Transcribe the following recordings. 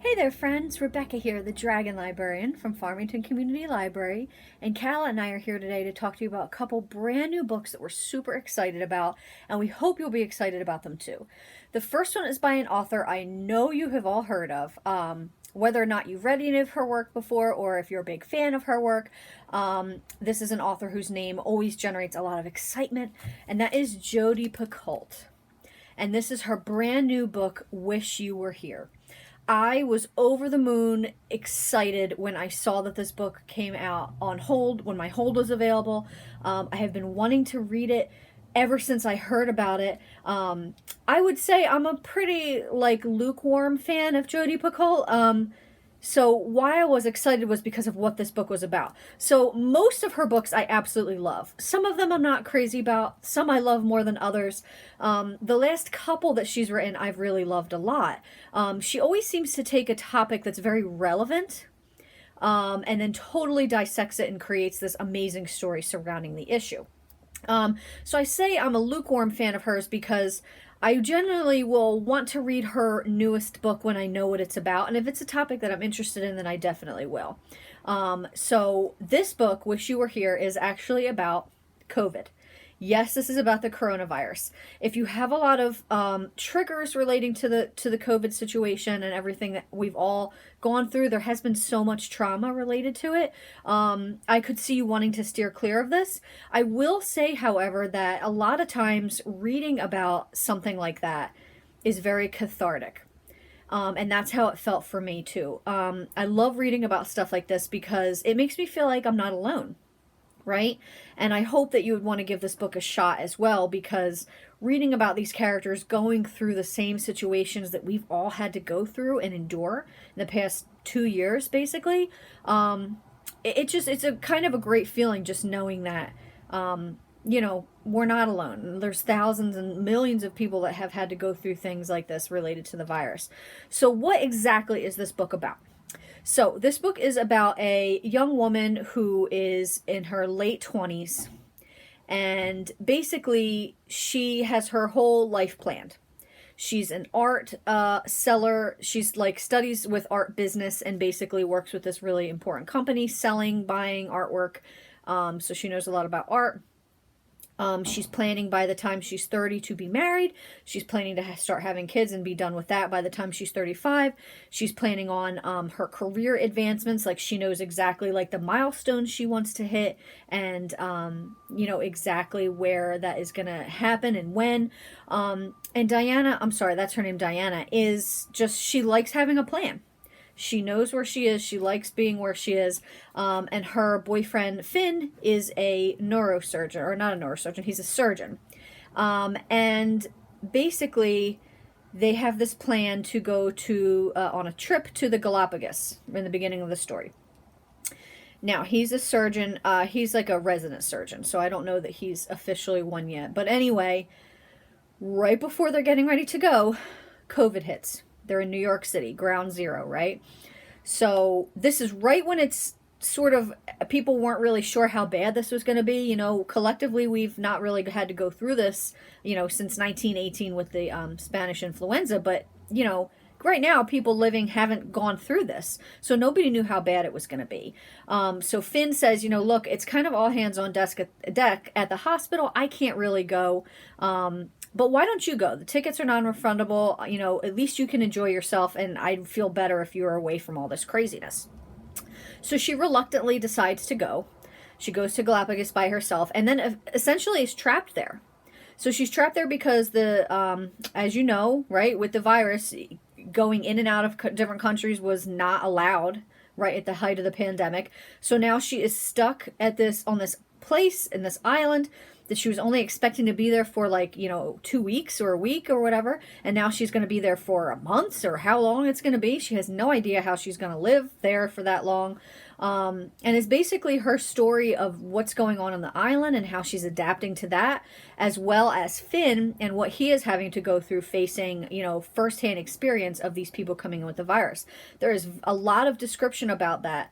Hey there, friends. Rebecca here, the Dragon Librarian from Farmington Community Library. And Cal and I are here today to talk to you about a couple brand new books that we're super excited about, and we hope you'll be excited about them too. The first one is by an author I know you have all heard of. Whether or not you've read any of her work before or if you're a big fan of her work, this is an author whose name always generates a lot of excitement, and that is Jodi Picoult. And this is her brand new book, Wish You Were Here. I was over the moon excited when I saw that this book came out on hold, when my hold was available. I have been wanting to read it ever since I heard about it. I would say I'm a pretty lukewarm fan of Jodi Picoult. So why I was excited was because of what this book was about. So most of her books I absolutely love. Some of them I'm not crazy about. Some I love more than others. The last couple that she's written I've really loved a lot. She always seems to take a topic that's very relevant and then totally dissects it and creates this amazing story surrounding the issue. So I say I'm a lukewarm fan of hers because I generally will want to read her newest book when I know what it's about. And if it's a topic that I'm interested in, then I definitely will. So this book, Wish You Were Here, is actually about COVID. Yes, this is about the coronavirus. If you have a lot of triggers relating to the COVID situation and everything that we've all gone through, there has been so much trauma related to it. I could see you wanting to steer clear of this. I will say, however, that a lot of times reading about something like that is very cathartic. And that's how it felt for me too. I love reading about stuff like this because it makes me feel like I'm not alone. Right? And I hope that you would want to give this book a shot as well, because reading about these characters going through the same situations that we've all had to go through and endure in the past 2 years, basically, it's a kind of a great feeling just knowing that, we're not alone. There's thousands and millions of people that have had to go through things like this related to the virus. So what exactly is this book about? So this book is about a young woman who is in her late 20s, and basically she has her whole life planned. She's an art seller. She's studies with art business and basically works with this really important company selling, buying artwork. So she knows a lot about art. She's planning by the time she's 30 to be married. She's planning to start having kids and be done with that by the time she's 35. She's planning on her career advancements. She knows exactly the milestones she wants to hit and, exactly where that is going to happen and when. And Diana, I'm sorry, that's her name, Diana, is just, she likes having a plan. She knows where she is. She likes being where she is. And her boyfriend, Finn, is a neurosurgeon, or not a neurosurgeon, he's a surgeon. And basically, they have this plan to go on a trip to the Galapagos in the beginning of the story. Now, he's a surgeon. He's like a resident surgeon, so I don't know that he's officially one yet. But anyway, right before they're getting ready to go, COVID hits. They're in New York City, ground zero, right? So this is right when it's sort of, people weren't really sure how bad this was going to be. Collectively, we've not really had to go through this, since 1918 with the Spanish influenza. But, right now, people living haven't gone through this. So nobody knew how bad it was going to be. So Finn says, look, it's kind of all hands on deck at the hospital. I can't really go. But why don't you go? The tickets are non-refundable. At least you can enjoy yourself, and I'd feel better if you were away from all this craziness. So she reluctantly decides to go. She goes to Galapagos by herself, and then essentially is trapped there. So she's trapped there because as you know, right, with the virus, going in and out of different countries was not allowed, right, at the height of the pandemic. So now she is stuck on this place, in this island, that she was only expecting to be there for 2 weeks or a week or whatever. And now she's going to be there for a month or how long it's going to be. She has no idea how she's going to live there for that long. And it's basically her story of what's going on the island and how she's adapting to that, as well as Finn and what he is having to go through facing, firsthand experience of these people coming in with the virus. There is a lot of description about that.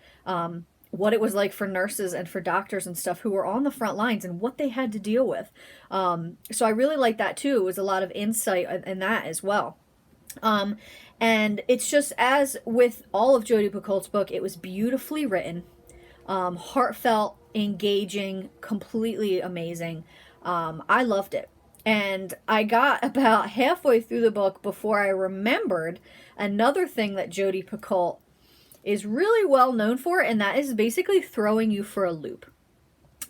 What it was like for nurses and for doctors and stuff who were on the front lines and what they had to deal with. So I really like that too. It was a lot of insight in that as well. And it's just, as with all of Jodi Picoult's book, it was beautifully written, heartfelt, engaging, completely amazing. I loved it. And I got about halfway through the book before I remembered another thing that Jodi Picoult is really well known for, and that is basically throwing you for a loop.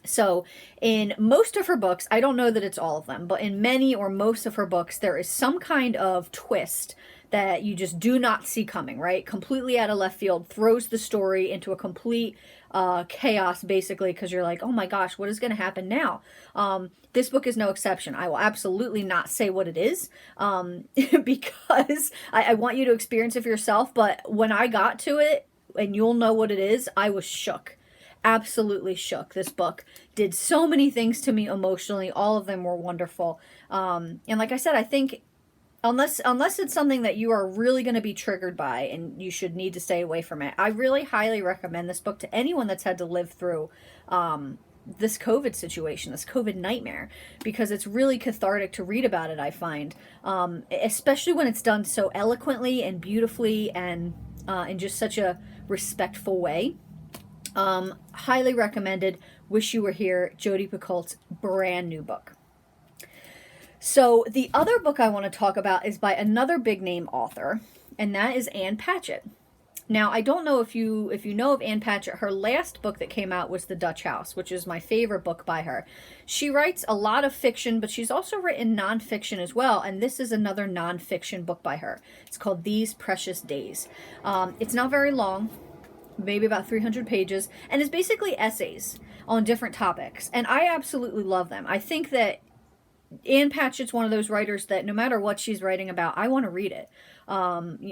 So in most of her books, I don't know that it's all of them, but in many or most of her books, there is some kind of twist that you just do not see coming, right? Completely out of left field, throws the story into a complete chaos, basically, because you're like, oh my gosh, what is going to happen now? This book is no exception. I will absolutely not say what it is, because I want you to experience it for yourself. But when I got to it, and you'll know what it is, I was shook. Absolutely shook. This book did so many things to me emotionally. All of them were wonderful. And like I said, I think unless it's something that you are really going to be triggered by, and you should need to stay away from it, I really highly recommend this book to anyone that's had to live through this COVID situation, this COVID nightmare, because it's really cathartic to read about it, I find, especially when it's done so eloquently and beautifully, and in just such a respectful way. Highly recommended. Wish You Were Here, Jodi Picoult's brand new book. So the other book I want to talk about is by another big name author, and that is Ann Patchett. Now, I don't know if you know of Ann Patchett. Her last book that came out was The Dutch House, which is my favorite book by her. She writes a lot of fiction, but she's also written nonfiction as well, and this is another nonfiction book by her. It's called These Precious Days. It's not very long, maybe about 300 pages, and it's basically essays on different topics, and I absolutely love them. I think that Ann Patchett's one of those writers that no matter what she's writing about, I want to read it.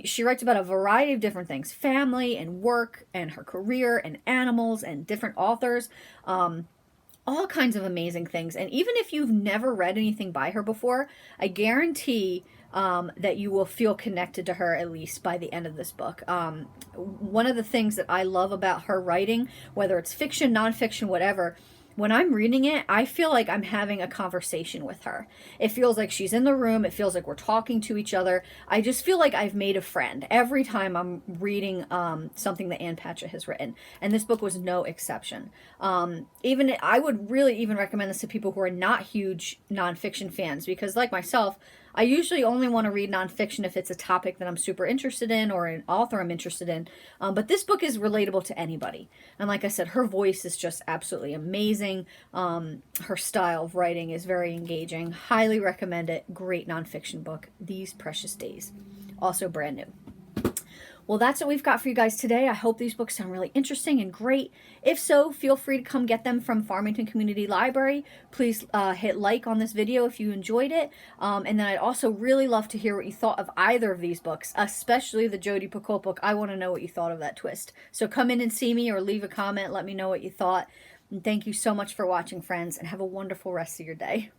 She writes about a variety of different things: family and work and her career and animals and different authors, all kinds of amazing things. And even if you've never read anything by her before, I guarantee that you will feel connected to her, at least by the end of this book. One of the things that I love about her writing, whether it's fiction, nonfiction, whatever, when I'm reading it, I feel like I'm having a conversation with her. It feels like she's in the room. It feels like we're talking to each other. I just feel like I've made a friend every time I'm reading something that Ann Patchett has written. And this book was no exception. I would really even recommend this to people who are not huge nonfiction fans, because like myself, I usually only want to read nonfiction if it's a topic that I'm super interested in or an author I'm interested in. But this book is relatable to anybody. And like I said, her voice is just absolutely amazing. Her style of writing is very engaging. Highly recommend it. Great nonfiction book, These Precious Days. Also brand new. Well, that's what we've got for you guys today. I hope these books sound really interesting and great. If so, feel free to come get them from Farmington Community Library. Please hit like on this video if you enjoyed it. And then I'd also really love to hear what you thought of either of these books, especially the Jodi Picoult book. I want to know what you thought of that twist. So come in and see me or leave a comment. Let me know what you thought. And thank you so much for watching, friends, and have a wonderful rest of your day.